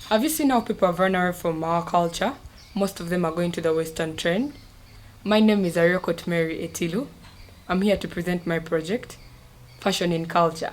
Have you seen how people have run away from our culture? Most of them are going to the Western trend. My name is Ariokot Etilu. I'm here to present my project, Fashion in Culture.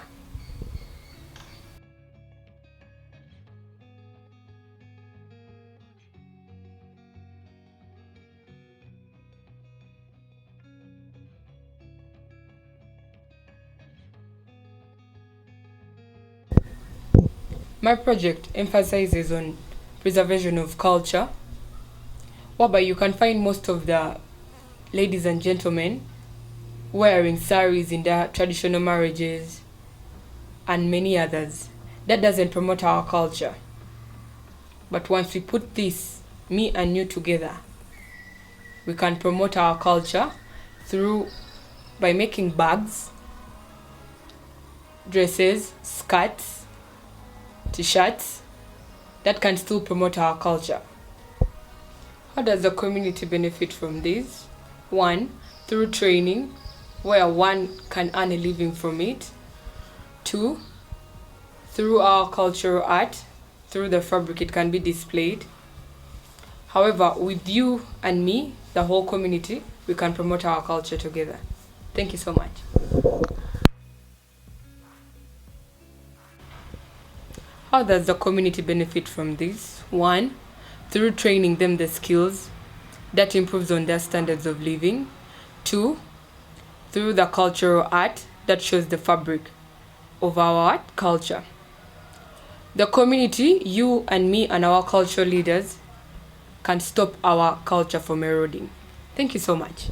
My project emphasizes on preservation of culture, whereby you can find most of the ladies and gentlemen wearing saris in their traditional marriages and many others. That doesn't promote our culture. But once we put this, me and you together, we can promote our culture by making bags, dresses, skirts, t-shirts that can still promote our culture. How does the community benefit from this? 1, through training, where one can earn a living from it. 2, through our cultural art, through the fabric it can be displayed. However, with you and me, the whole community, we can promote our culture together. Thank you so much. How does the community benefit from this? 1, through training them the skills that improves on their standards of living. 2, through the cultural art that shows the fabric of our culture. The community, you and me and our cultural leaders, can stop our culture from eroding. Thank you so much.